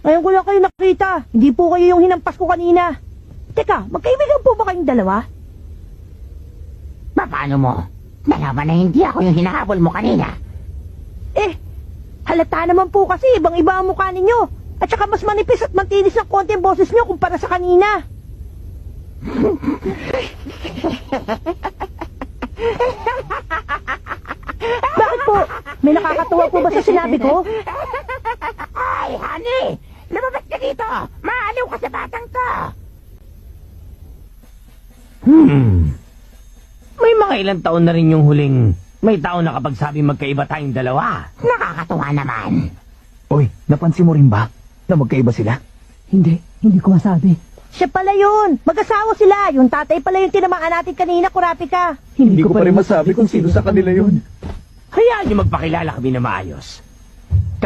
Ngayon ko lang kayo nakita. Hindi po kayo yung hinampas ko kanina. Teka, magkaibigan po ba kayong dalawa? Paano mo? Nalaman na hindi ako yung hinahabol mo kanina. Halata naman po kasi ibang-iba ang mukha ninyo. At saka mas manipis at mantinis ng konti ang boses nyo kumpara sa kanina. Bakit po? May nakakatuwa po ba sa sinabi ko? Ay, honey! Lumabas ka dito! Maaliw ka sa batang to! May mga ilang taon na rin yung huling may tao na kapag sabi magkaiba tayong dalawa. Nakakatuwa naman. Oy, napansin mo rin ba na magkaiba sila? Hindi ko masabi. Siya pala yun. Mag-asawa sila. Yung tatay pala yung tinamaan natin kanina, Kurapika. Hindi ko pa rin masabi kung sino sa kanila yun. Hayaan niyo magpakilala kami na maayos.